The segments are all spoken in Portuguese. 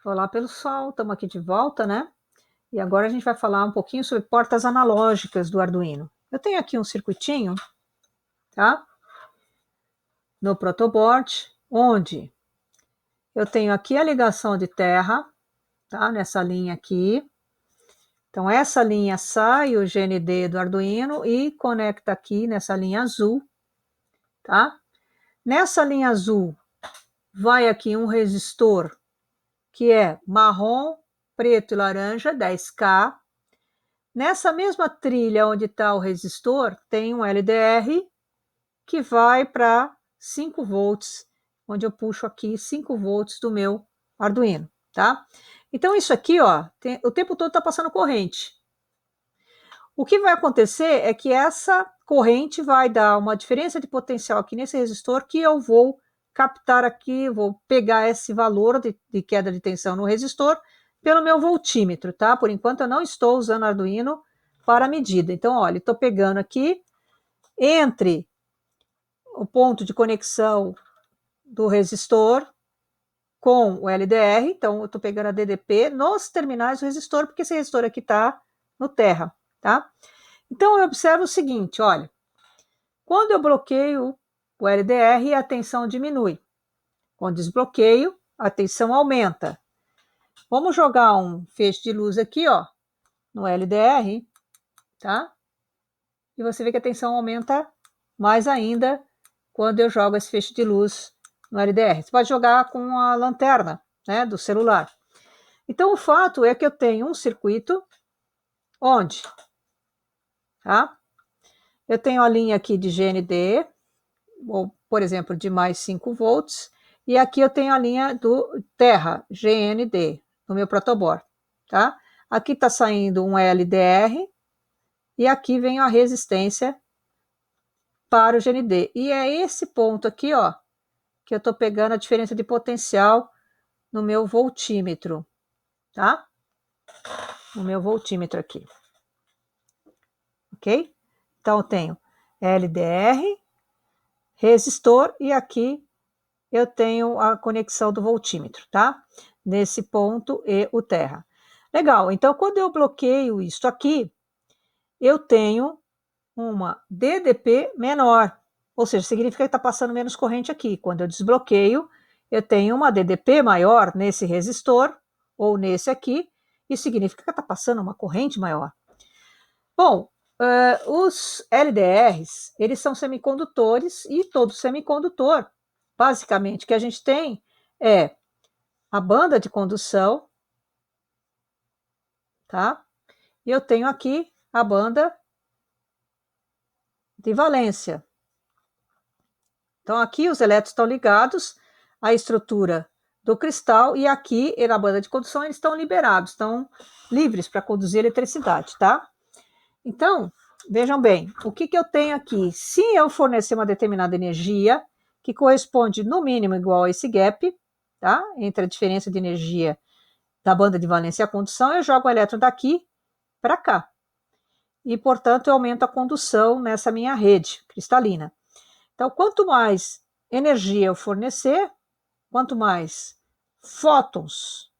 Olá, pessoal, estamos aqui de volta, né? E agora a gente vai falar um pouquinho sobre portas analógicas do Arduino. Eu tenho aqui um circuitinho, tá? No protoboard, onde eu tenho aqui a ligação de terra, tá? Nessa linha aqui. Então, essa linha sai o GND do Arduino e conecta aqui nessa linha azul, tá? Nessa linha azul, vai aqui um resistor que é marrom, preto e laranja, 10K. Nessa mesma trilha onde está o resistor, tem um LDR que vai para 5 volts, onde eu puxo aqui 5 volts do meu Arduino, tá? Então isso aqui, ó, o tempo todo está passando corrente. O que vai acontecer é que essa corrente vai dar uma diferença de potencial aqui nesse resistor que eu vou captar aqui, vou pegar esse valor de queda de tensão no resistor pelo meu voltímetro, tá? Por enquanto eu não estou usando Arduino para medida. Então, olha, estou pegando aqui entre o ponto de conexão do resistor com o LDR, então eu estou pegando a DDP nos terminais do resistor, porque esse resistor aqui está no terra, tá? Então eu observo o seguinte, olha, quando eu bloqueio o LDR, a tensão diminui. Quando desbloqueio, a tensão aumenta. Vamos jogar um feixe de luz aqui, ó, no LDR, tá? E você vê que a tensão aumenta mais ainda quando eu jogo esse feixe de luz no LDR. Você pode jogar com a lanterna, né, do celular. Então, o fato é que eu tenho um circuito onde, tá? Eu tenho a linha aqui de GND, ou, por exemplo, de mais 5 volts, e aqui eu tenho a linha do terra, GND, no meu protoboard, tá? Aqui está saindo um LDR, e aqui vem a resistência para o GND. E é esse ponto aqui, ó, que eu estou pegando a diferença de potencial no meu voltímetro, tá? No meu voltímetro aqui. Ok? Então, eu tenho LDR, resistor, e aqui eu tenho a conexão do voltímetro, tá? Nesse ponto e o terra. Legal, então quando eu bloqueio isso aqui, eu tenho uma DDP menor, ou seja, significa que está passando menos corrente aqui. Quando eu desbloqueio, eu tenho uma DDP maior nesse resistor, ou nesse aqui, isso significa que está passando uma corrente maior. Bom, os LDRs, eles são semicondutores, e todo semicondutor, basicamente, o que a gente tem é a banda de condução, tá? E eu tenho aqui a banda de valência. Então, aqui os elétrons estão ligados à estrutura do cristal, e aqui, na banda de condução, eles estão liberados, estão livres para conduzir eletricidade, tá? Então, vejam bem, o que eu tenho aqui? Se eu fornecer uma determinada energia, que corresponde no mínimo igual a esse gap, tá? Entre a diferença de energia da banda de valência e a condução, eu jogo o elétron daqui para cá. E, portanto, eu aumento a condução nessa minha rede cristalina. Então, quanto mais energia eu fornecer, quanto mais fótons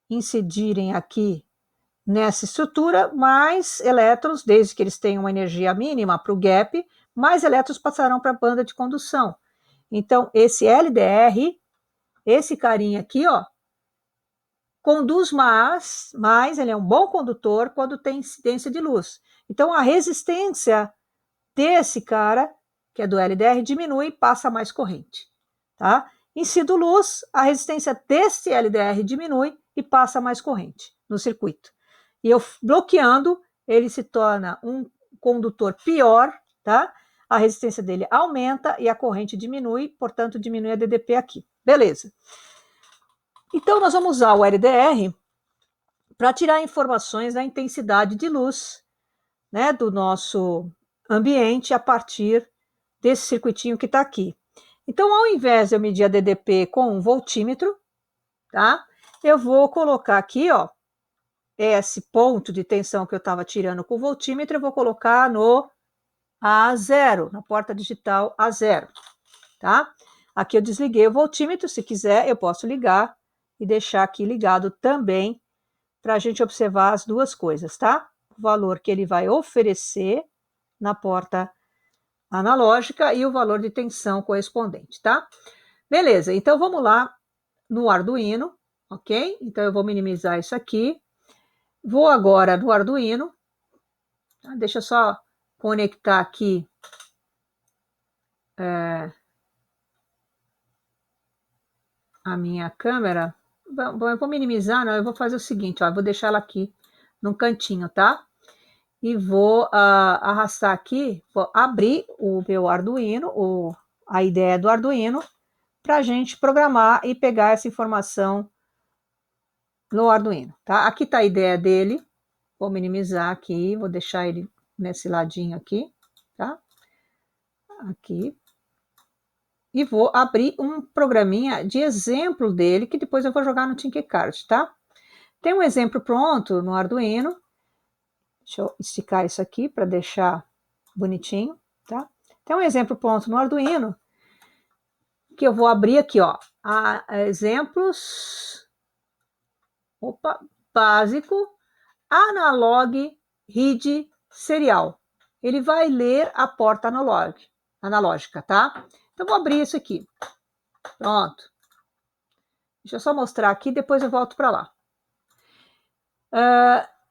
incidirem aqui nessa estrutura, mais elétrons, desde que eles tenham uma energia mínima para o gap, mais elétrons passarão para a banda de condução. Então, esse LDR, esse carinha aqui, ó, conduz mais, ele é um bom condutor quando tem incidência de luz. Então, a resistência desse cara, que é do LDR, diminui e passa mais corrente, tá? Incido luz, a resistência desse LDR diminui e passa mais corrente no circuito. E eu bloqueando, ele se torna um condutor pior, tá? A resistência dele aumenta e a corrente diminui, portanto, diminui a DDP aqui. Beleza. Então, nós vamos usar o LDR para tirar informações da intensidade de luz, né, do nosso ambiente a partir desse circuitinho que está aqui. Então, ao invés de eu medir a DDP com um voltímetro, tá? Eu vou colocar aqui, ó, esse ponto de tensão que eu estava tirando com o voltímetro, eu vou colocar no A0, na porta digital A0, tá? Aqui eu desliguei o voltímetro, se quiser eu posso ligar e deixar aqui ligado também para a gente observar as duas coisas, tá? O valor que ele vai oferecer na porta analógica e o valor de tensão correspondente, tá? Beleza, então vamos lá no Arduino, ok? Então eu vou minimizar isso aqui. Vou agora no Arduino, tá? Deixa eu só conectar aqui a minha câmera. Bom, eu vou minimizar, não, eu vou fazer o seguinte, ó, eu vou deixar ela aqui no cantinho, tá? E vou arrastar aqui, vou abrir o meu Arduino, a ideia do Arduino, para a gente programar e pegar essa informação no Arduino, tá? Aqui está a ideia dele, vou minimizar aqui, vou deixar ele nesse ladinho aqui, tá? Aqui. E vou abrir um programinha de exemplo dele, que depois eu vou jogar no Tinkercad, tá? Tem um exemplo pronto no Arduino. Deixa eu esticar isso aqui para deixar bonitinho, tá? Tem um exemplo pronto no Arduino, que eu vou abrir aqui, ó. Exemplos, básico, analog, read, serial. Ele vai ler a porta analógica, tá? Então, vou abrir isso aqui. Pronto. Deixa eu só mostrar aqui, depois eu volto para lá.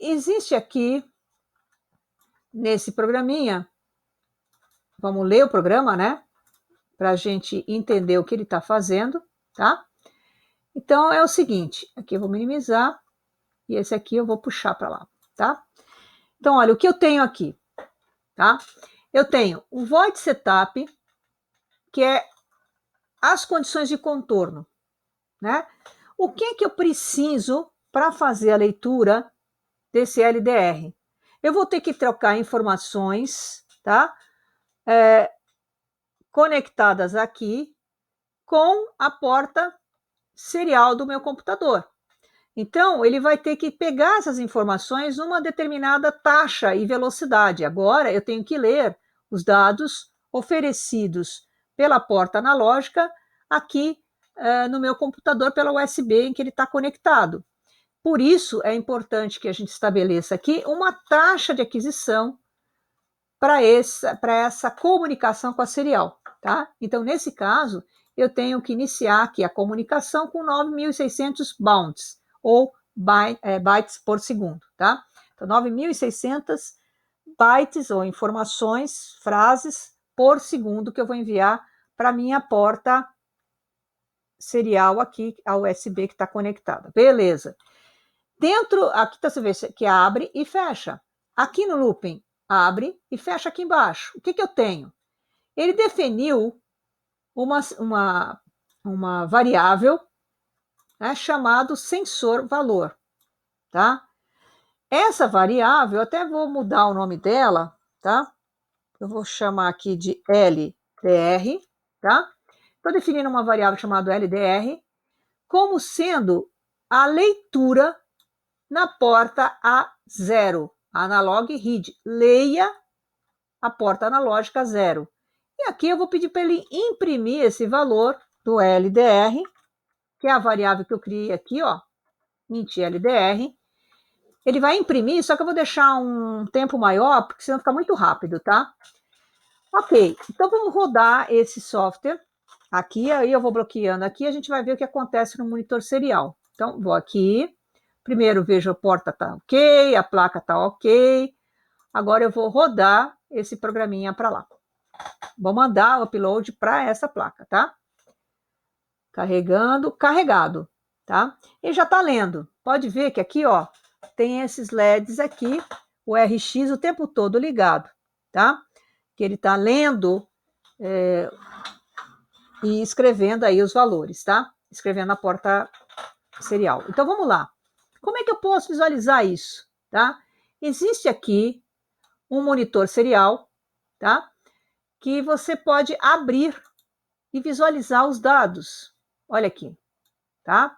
Existe aqui, nesse programinha, vamos ler o programa, né? Para a gente entender o que ele está fazendo, tá? Então, é o seguinte, aqui eu vou minimizar, e esse aqui eu vou puxar para lá, tá? Então, olha, o que eu tenho aqui, tá? Eu tenho o void setup, que é as condições de contorno, né? O que eu preciso para fazer a leitura desse LDR? Eu vou ter que trocar informações, tá? Conectadas aqui com a porta serial do meu computador. Então, ele vai ter que pegar essas informações numa determinada taxa e velocidade. Agora, eu tenho que ler os dados oferecidos pela porta analógica aqui no meu computador pela USB em que ele está conectado. Por isso, é importante que a gente estabeleça aqui uma taxa de aquisição para essa comunicação com a serial, tá? Então, nesse caso, eu tenho que iniciar aqui a comunicação com 9.600 bounds, ou bytes por segundo, tá? Então, 9.600 bytes ou informações, frases por segundo que eu vou enviar para minha porta serial aqui, a USB que está conectada. Beleza. Dentro, aqui tá, você vê que abre e fecha. Aqui no looping, abre e fecha aqui embaixo. O que eu tenho? Ele definiu uma variável, né, chamado sensor valor, tá? Essa variável, eu até vou mudar o nome dela, tá? Eu vou chamar aqui de LDR, tá? Estou definindo uma variável chamada LDR como sendo a leitura na porta A0, analog read. Leia a porta analógica 0. E aqui eu vou pedir para ele imprimir esse valor do LDR, que é a variável que eu criei aqui, ó, int LDR. Ele vai imprimir, só que eu vou deixar um tempo maior, porque senão fica muito rápido, tá? Ok, então vamos rodar esse software aqui, aí eu vou bloqueando aqui, a gente vai ver o que acontece no monitor serial. Então, vou aqui, primeiro vejo a porta tá ok, a placa tá ok, agora eu vou rodar esse programinha para lá. Vou mandar o upload para essa placa, tá? Carregando, carregado, tá? E já tá lendo. Pode ver que aqui, ó, tem esses LEDs aqui, o RX o tempo todo ligado, tá? Que ele tá lendo e escrevendo aí os valores, tá? Escrevendo na porta serial. Então, vamos lá. Como é que eu posso visualizar isso, tá? Existe aqui um monitor serial, tá? Que você pode abrir e visualizar os dados. Olha aqui, tá?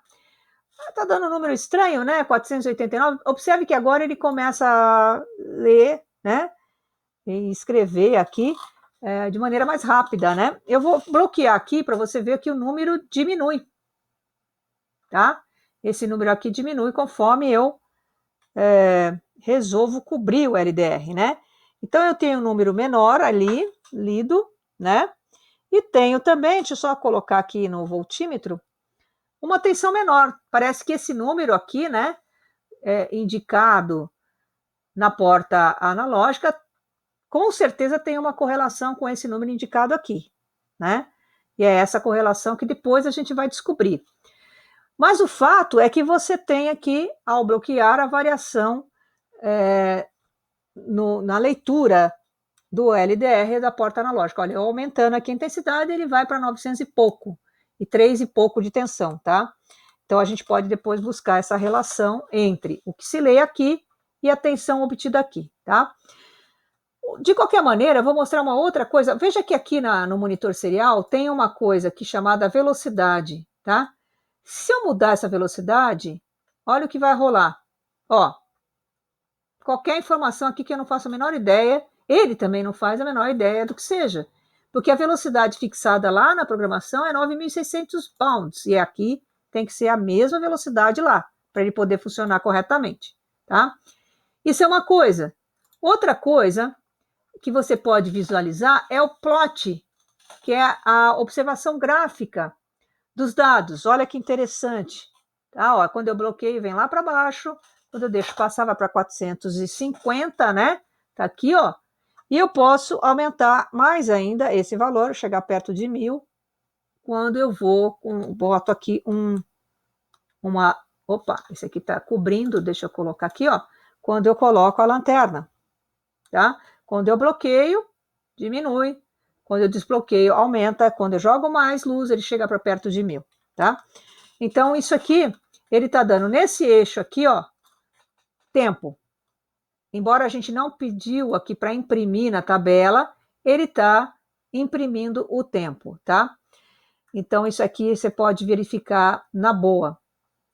Tá dando um número estranho, né? 489. Observe que agora ele começa a ler, né? E escrever aqui de maneira mais rápida, né? Eu vou bloquear aqui para você ver que o número diminui, tá? esse número aqui diminui conforme eu resolvo cobrir o LDR, né? Então, eu tenho um número menor ali, lido, né? E tenho também, deixa eu só colocar aqui no voltímetro, uma tensão menor. Parece que esse número aqui, né, indicado na porta analógica, com certeza tem uma correlação com esse número indicado aqui, né? E é essa correlação que depois a gente vai descobrir. Mas o fato é que você tem aqui, ao bloquear, a variação na leitura do LDR da porta analógica. Olha, eu aumentando aqui a intensidade, ele vai para 900 e pouco, e 3 e pouco de tensão, tá? Então, a gente pode depois buscar essa relação entre o que se lê aqui e a tensão obtida aqui, tá? De qualquer maneira, eu vou mostrar uma outra coisa. Veja que aqui no monitor serial tem uma coisa aqui chamada velocidade, tá? Se eu mudar essa velocidade, olha o que vai rolar. Ó, qualquer informação aqui que eu não faço a menor ideia, ele também não faz a menor ideia do que seja. Porque a velocidade fixada lá na programação é 9.600 pounds, e aqui tem que ser a mesma velocidade lá, para ele poder funcionar corretamente, tá? Isso é uma coisa. Outra coisa que você pode visualizar é o plot, que é a observação gráfica dos dados. Olha que interessante. Tá? Ó, quando eu bloqueio, vem lá para baixo. Quando eu deixo passar, vai para 450, né? Tá aqui, ó. E eu posso aumentar mais ainda esse valor, chegar perto de 1.000, quando eu boto aqui uma... Opa, esse aqui está cobrindo, deixa eu colocar aqui, ó. Quando eu coloco a lanterna, tá? Quando eu bloqueio, diminui. Quando eu desbloqueio, aumenta. Quando eu jogo mais luz, ele chega para perto de 1.000, tá? Então, isso aqui, ele está dando nesse eixo aqui, ó, tempo. Embora a gente não pediu aqui para imprimir na tabela, ele está imprimindo o tempo, tá? Então, isso aqui você pode verificar na boa,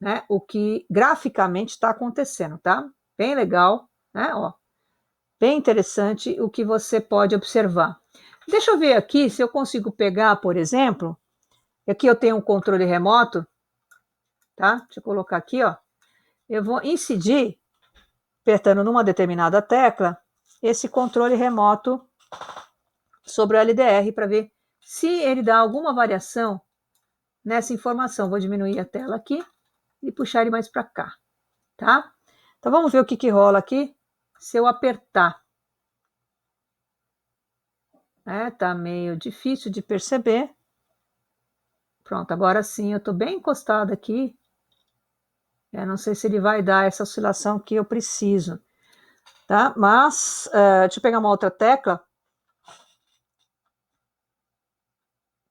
né? O que graficamente está acontecendo, tá? Bem legal, né? Ó, bem interessante o que você pode observar. Deixa eu ver aqui se eu consigo pegar, por exemplo, aqui eu tenho um controle remoto, tá? Deixa eu colocar aqui, ó. Eu vou incidir, apertando numa determinada tecla, esse controle remoto sobre o LDR para ver se ele dá alguma variação nessa informação. Vou diminuir a tela aqui e puxar ele mais para cá, tá? Então vamos ver o que rola aqui se eu apertar. Tá meio difícil de perceber. Pronto, agora sim, eu estou bem encostada aqui. Não sei se ele vai dar essa oscilação que eu preciso, tá? Mas, deixa eu pegar uma outra tecla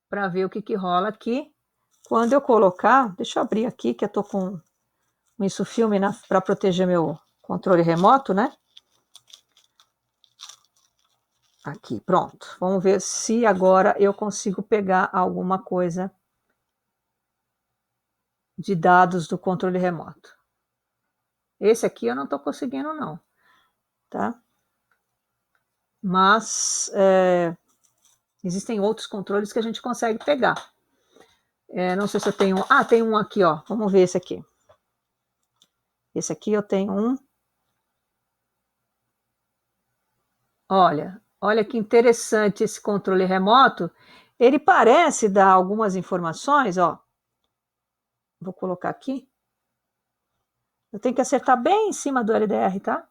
para ver o que rola aqui. Quando eu colocar, deixa eu abrir aqui, que eu estou com isso filme para proteger meu controle remoto, né? Aqui, pronto. Vamos ver se agora eu consigo pegar alguma coisa de dados do controle remoto. Esse aqui eu não estou conseguindo, não, tá? Mas existem outros controles que a gente consegue pegar. Não sei se eu tenho... Ah, tem um aqui, ó. Vamos ver esse aqui. Esse aqui eu tenho um. Olha que interessante esse controle remoto. Ele parece dar algumas informações, ó. Vou colocar aqui. Eu tenho que acertar bem em cima do LDR, tá?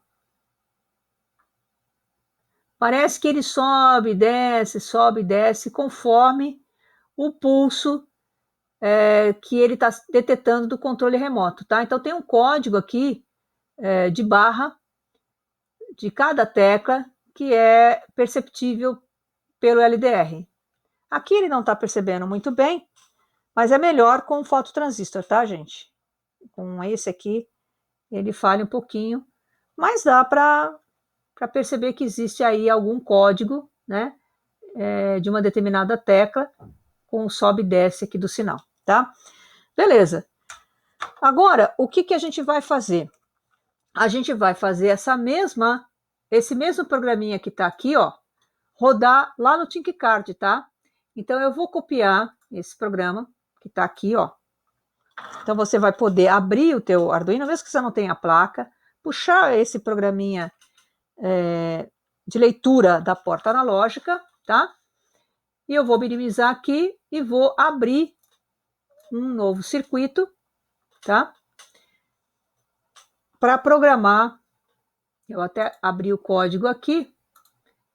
Parece que ele sobe e desce, conforme o pulso que ele está detetando do controle remoto, tá? Então tem um código aqui de barra de cada tecla que é perceptível pelo LDR. Aqui ele não está percebendo muito bem, mas é melhor com o fototransistor, tá, gente? Com esse aqui, ele falha um pouquinho, mas dá para perceber que existe aí algum código, né, de uma determinada tecla com o sobe e desce aqui do sinal, tá? Beleza. Agora, o que a gente vai fazer? A gente vai fazer esse mesmo programinha que está aqui, ó, rodar lá no ThinkCard, tá? Então, eu vou copiar esse programa que está aqui, ó. Então, você vai poder abrir o teu Arduino, mesmo que você não tenha a placa, puxar esse programinha de leitura da porta analógica, tá? E eu vou minimizar aqui e vou abrir um novo circuito, tá? Para programar, eu até abri o código aqui,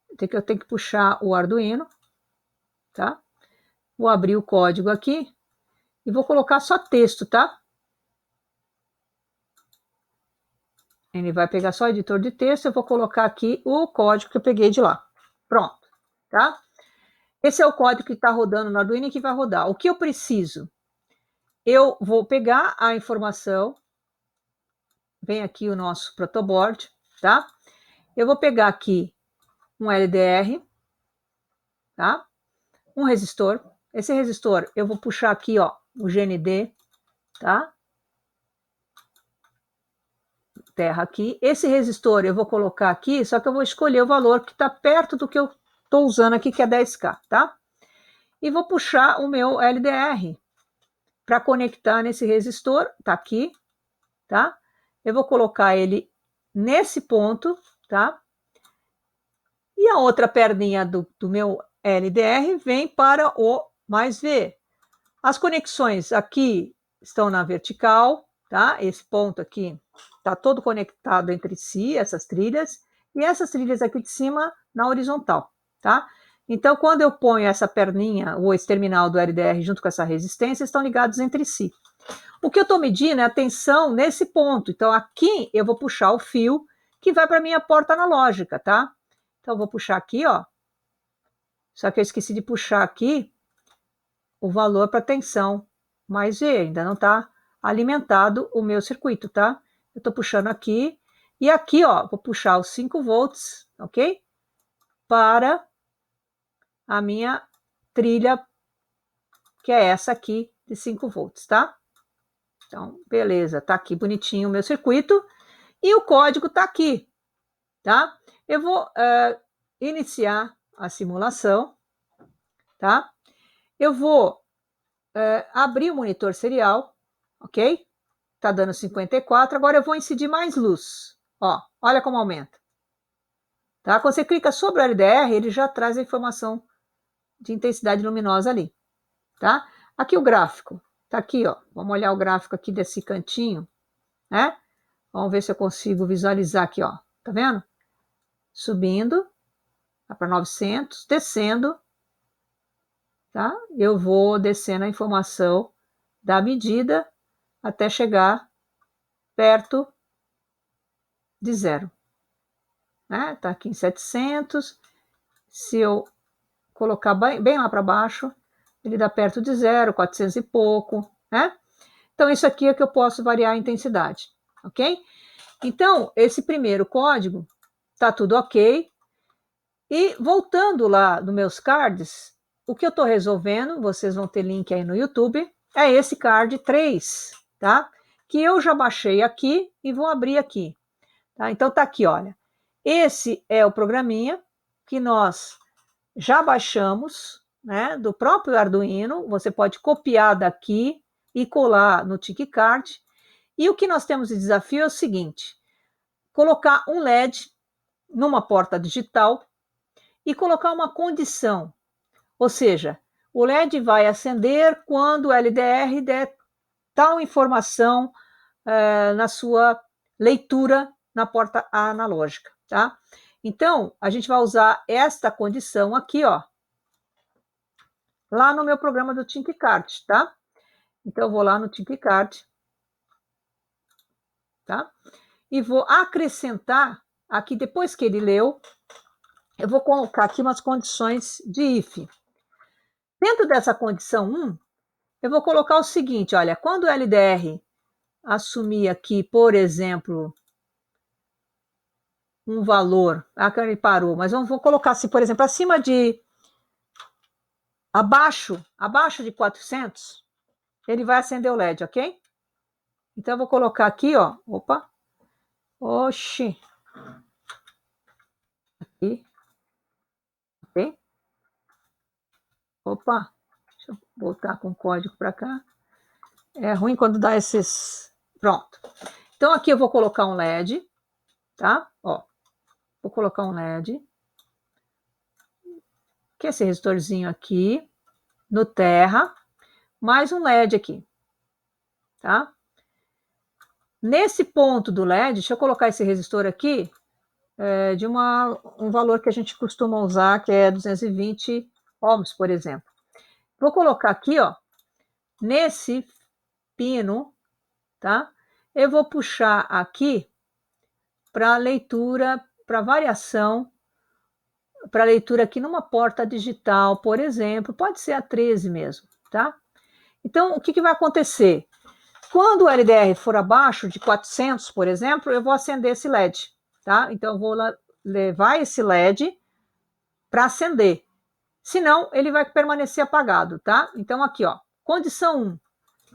eu tenho que puxar o Arduino, tá? Vou abrir o código aqui e vou colocar só texto, tá? Ele vai pegar só editor de texto, eu vou colocar aqui o código que eu peguei de lá. Pronto, tá? Esse é o código que está rodando no Arduino e que vai rodar. O que eu preciso? Eu vou pegar a informação, vem aqui o nosso protoboard, tá? Eu vou pegar aqui um LDR, tá? Um resistor. Esse resistor eu vou puxar aqui, ó, o GND, tá? Terra aqui. Esse resistor eu vou colocar aqui, só que eu vou escolher o valor que está perto do que eu estou usando aqui, que é 10K, tá? E vou puxar o meu LDR para conectar nesse resistor, tá aqui, tá? Eu vou colocar ele nesse ponto, tá? E a outra perninha do meu LDR vem para o mais V. As conexões aqui estão na vertical, tá? Esse ponto aqui está todo conectado entre si, essas trilhas, e essas trilhas aqui de cima na horizontal, tá? Então, quando eu ponho essa perninha, ou esse terminal do LDR junto com essa resistência, estão ligados entre si. O que eu estou medindo é a tensão nesse ponto. Então, aqui eu vou puxar o fio que vai para a minha porta analógica, tá? Então, eu vou puxar aqui, ó. Só que eu esqueci de puxar aqui o valor para tensão mais V, ainda não está alimentado o meu circuito, tá? Eu estou puxando aqui, e aqui, ó, vou puxar os 5 volts, ok? Para a minha trilha, que é essa aqui, de 5 volts, tá? Então, beleza, tá aqui bonitinho o meu circuito, e o código tá aqui, tá? Eu vou iniciar a simulação, tá? Eu vou abrir o monitor serial, ok? Tá dando 54, agora eu vou incidir mais luz. Ó, olha como aumenta. Tá? Quando você clica sobre o LDR, ele já traz a informação de intensidade luminosa ali. Tá? Aqui o gráfico. Tá aqui, ó. Vamos olhar o gráfico aqui desse cantinho, né? Vamos ver se eu consigo visualizar aqui, ó. Tá vendo? Subindo, tá para 900, descendo, tá? Eu vou descendo a informação da medida até chegar perto de zero. Né? Tá aqui em 700. Se eu colocar bem lá para baixo, ele dá perto de zero, 400 e pouco, né? Então, isso aqui é que eu posso variar a intensidade, ok? Então, esse primeiro código, tá tudo ok. E voltando lá nos meus cards, o que eu estou resolvendo, vocês vão ter link aí no YouTube, é esse card 3, tá? Que eu já baixei aqui e vou abrir aqui. Tá? Então, tá aqui, olha. Esse é o programinha que nós já baixamos, né, do próprio Arduino. Você pode copiar daqui e colar no TickCard. E o que nós temos de desafio é o seguinte: colocar um LED numa porta digital e colocar uma condição. Ou seja, o LED vai acender quando o LDR der tal informação na sua leitura na porta analógica, tá? Então, a gente vai usar esta condição aqui, ó, lá no meu programa do TinkCard, tá? Então, eu vou lá no TinkCard, tá? E vou acrescentar aqui, depois que ele leu, eu vou colocar aqui umas condições de if. Dentro dessa condição 1, eu vou colocar o seguinte, olha, quando o LDR assumir aqui, por exemplo, um valor, que ele parou, mas vou colocar assim, por exemplo, abaixo de 400, ele vai acender o LED, ok? Então, eu vou colocar aqui, ó, opa, oxi, aqui, ok? Opa, deixa eu voltar com o código para cá. É ruim quando dá esses... Pronto. Então, aqui eu vou colocar um LED, tá? Ó, vou colocar um LED. Que é esse resistorzinho aqui, no terra, mais um LED aqui, tá? Nesse ponto do LED, deixa eu colocar esse resistor aqui, de um valor que a gente costuma usar, que é 220 ohms, por exemplo. Vou colocar aqui, ó, nesse pino, tá? Eu vou puxar aqui para leitura, para variação, para leitura aqui numa porta digital, por exemplo, pode ser a 13 mesmo, tá? Então, o que, que vai acontecer? Quando o LDR for abaixo de 400, por exemplo, eu vou acender esse LED, tá? Então, eu vou levar esse LED para acender. Senão, ele vai permanecer apagado, tá? Então, aqui, ó, condição 1,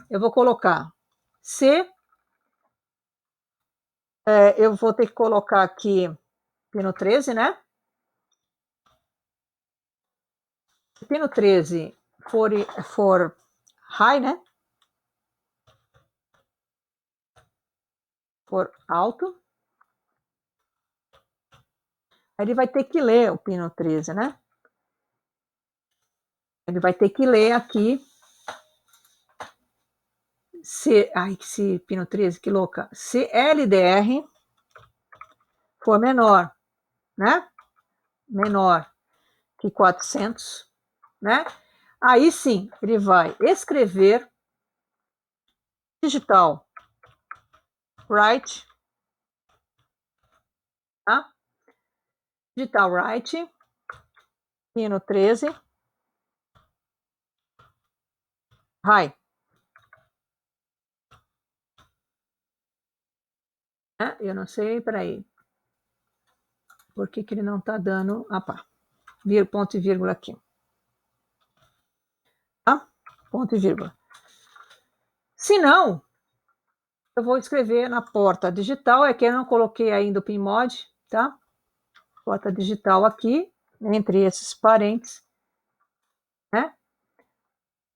eu vou colocar C, eu vou ter que colocar aqui pino 13, né? Se pino 13 for high, né? For alto, aí ele vai ter que ler o pino 13, né? Ele vai ter que ler aqui se pino 13, que louca. Se LDR for menor, né? Menor que 400, né? Aí sim, ele vai escrever digital write, tá? Digital write, pino 13, high. Eu não sei, peraí. Por que, que ele não está dando... Ah, pá. Ponto e vírgula aqui. Tá? Ponto e vírgula. Se não, eu vou escrever na porta digital. É que eu não coloquei ainda o PinMod, tá? Porta digital aqui, entre esses parênteses, né?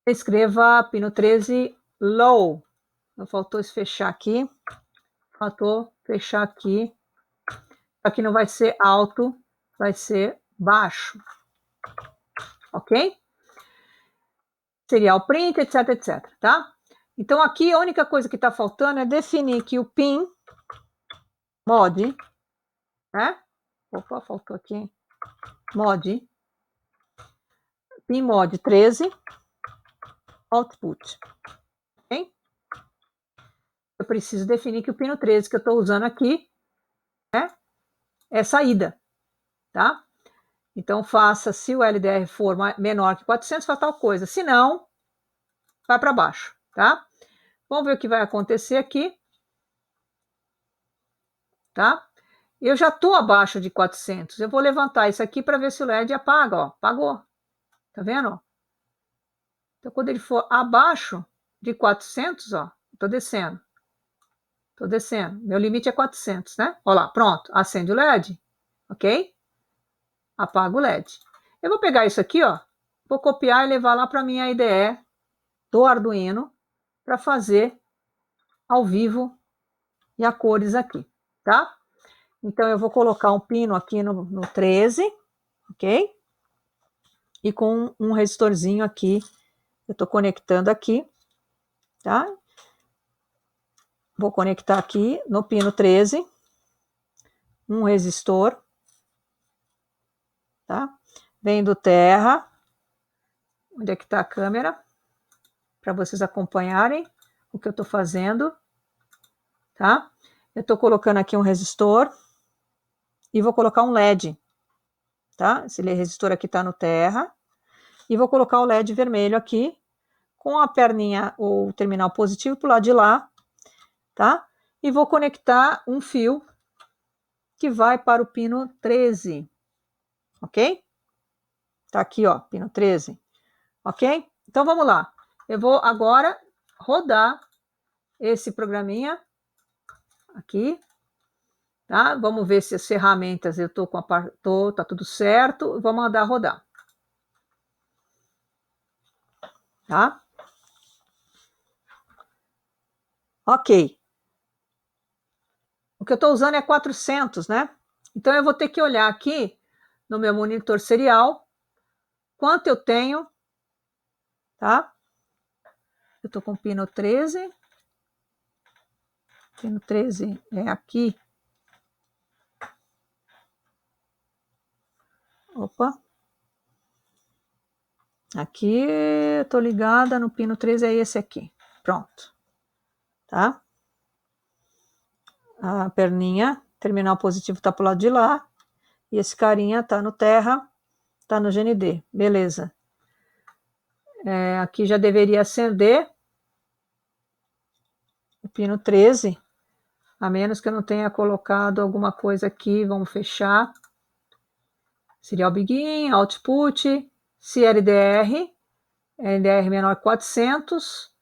Escreva pino 13 low. Não faltou fechar aqui. Faltou fechar aqui. Aqui não vai ser alto, vai ser baixo. Ok? Serial print, etc, etc, tá? Então, aqui a única coisa que está faltando é definir que o pin mod, né? Opa, faltou aqui. Mod. Pin mod 13. Output. Ok? Eu preciso definir que o pino 13 que eu estou usando aqui, né? É saída, tá? Então, faça, se o LDR for menor que 400, faz tal coisa. Se não, vai para baixo, tá? Vamos ver o que vai acontecer aqui, tá? Eu já estou abaixo de 400. Eu vou levantar isso aqui para ver se o LED apaga, ó. Apagou. Tá vendo? Então, quando ele for abaixo de 400, ó, estou descendo. Estou descendo. Meu limite é 400, né? Olha lá, pronto. Acende o LED, ok? Apaga o LED. Eu vou pegar isso aqui, ó. Vou copiar e levar lá para minha IDE do Arduino para fazer ao vivo e a cores aqui, tá? Então, eu vou colocar um pino aqui no 13, ok? E com um resistorzinho aqui, eu estou conectando aqui, tá? Vou conectar aqui no pino 13, um resistor, tá? Vem do terra, onde é que está a câmera, para vocês acompanharem o que eu estou fazendo, tá? Eu estou colocando aqui um resistor e vou colocar um LED, tá? Esse resistor aqui está no terra, e vou colocar o LED vermelho aqui, com a perninha, o terminal positivo para o lado de lá, tá? E vou conectar um fio que vai para o pino 13, ok? Tá aqui, ó, pino 13, ok? Então, vamos lá. Eu vou agora rodar esse programinha aqui, tá? Vamos ver se as ferramentas eu tô com tá tudo certo. Vou mandar rodar, tá? Ok. O que eu estou usando é 400, né? Então, eu vou ter que olhar aqui no meu monitor serial quanto eu tenho, tá? Eu estou com pino 13. Pino 13 é aqui. Opa. Aqui eu estou ligada no pino 13, é esse aqui. Pronto. Tá? A perninha, terminal positivo está para o lado de lá. E esse carinha está no terra, está no GND. Beleza. Aqui já deveria acender o pino 13, a menos que eu não tenha colocado alguma coisa aqui. Vamos fechar. Serial Begin, Output, CLDR, LDR menor 400,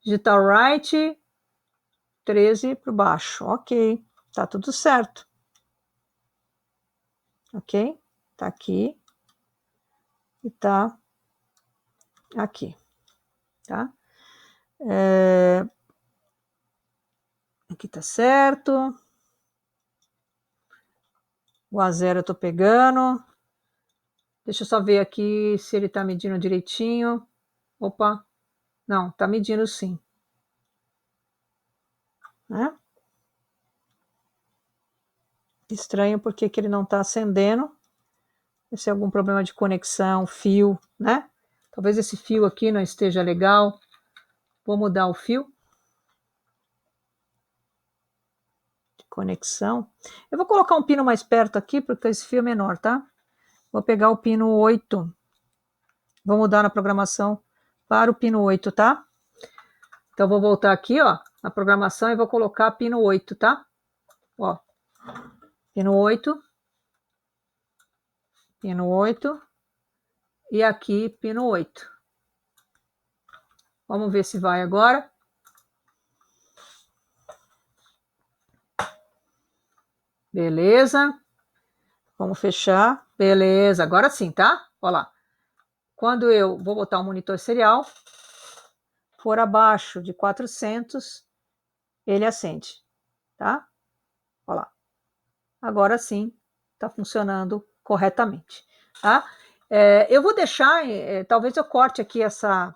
Digital Write, 13 para baixo. Ok, tá tudo certo. Ok, tá aqui e tá aqui, tá? Aqui tá certo. O A0 eu tô pegando. Deixa eu só ver aqui se ele tá medindo direitinho. Opa, não, tá medindo sim. Né? Estranho porque que ele não tá acendendo. Deve ser algum problema de conexão, fio, né? Talvez esse fio aqui não esteja legal. Vou mudar o fio de conexão. Eu vou colocar um pino mais perto aqui, porque esse fio é menor, tá? Vou pegar o pino 8. Vou mudar na programação para o pino 8, tá? Então, vou voltar aqui, ó, na programação e vou colocar pino 8, tá? Ó, pino 8. Pino 8. E aqui, pino 8. Vamos ver se vai agora. Beleza. Vamos fechar. Beleza, agora sim, tá? Olha lá. Quando eu vou botar o monitor serial, for abaixo de 400, ele acende, tá? Olha lá. Agora sim, está funcionando corretamente, tá? Eu vou deixar, talvez eu corte aqui essa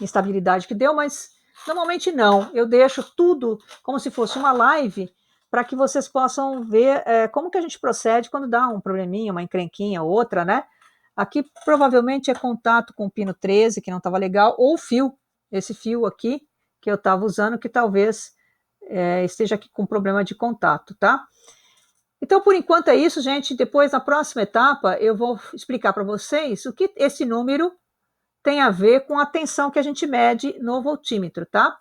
instabilidade que deu, mas normalmente não. Eu deixo tudo como se fosse uma live para que vocês possam ver como que a gente procede quando dá um probleminha, uma encrenquinha, outra, né? Aqui provavelmente é contato com o pino 13, que não estava legal, ou o fio, esse fio aqui que eu estava usando, que talvez esteja aqui com problema de contato, tá? Então, por enquanto é isso, gente. Depois, na próxima etapa, eu vou explicar para vocês o que esse número tem a ver com a tensão que a gente mede no voltímetro, tá?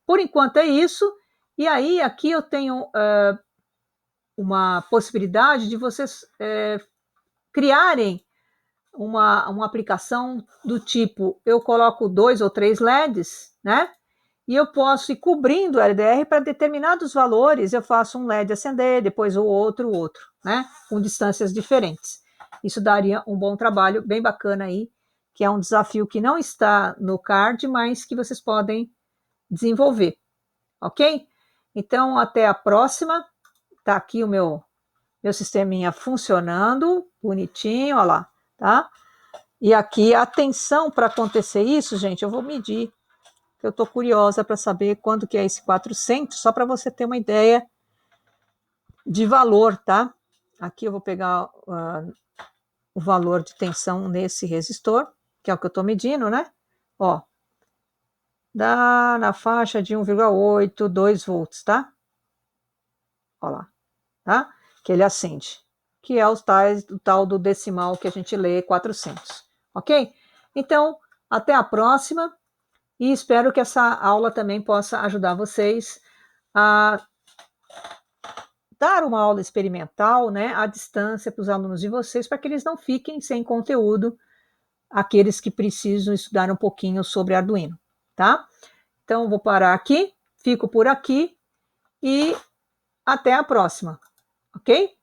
Por enquanto é isso. E aí, aqui eu tenho uma possibilidade de vocês criarem uma aplicação do tipo, eu coloco 2 ou 3 LEDs, né? E eu posso ir cobrindo o LDR para determinados valores, eu faço um LED acender, depois o outro, né? Com distâncias diferentes. Isso daria um bom trabalho, bem bacana aí, que é um desafio que não está no card, mas que vocês podem desenvolver, ok? Então, até a próxima. Tá aqui o meu sisteminha funcionando, bonitinho, ó lá, tá? E aqui a tensão para acontecer isso, gente, eu vou medir. Eu estou curiosa para saber quando que é esse 400, só para você ter uma ideia de valor, tá? Aqui eu vou pegar o valor de tensão nesse resistor, que é o que eu estou medindo, né? Ó, dá na faixa de 1,8, 2 volts, tá? Ó lá, tá? Que ele acende, que é o tal do decimal que a gente lê 400, ok? Então, até a próxima. E espero que essa aula também possa ajudar vocês a dar uma aula experimental, né, à distância para os alunos de vocês, para que eles não fiquem sem conteúdo, aqueles que precisam estudar um pouquinho sobre Arduino, tá? Então, vou parar aqui, fico por aqui e até a próxima, ok?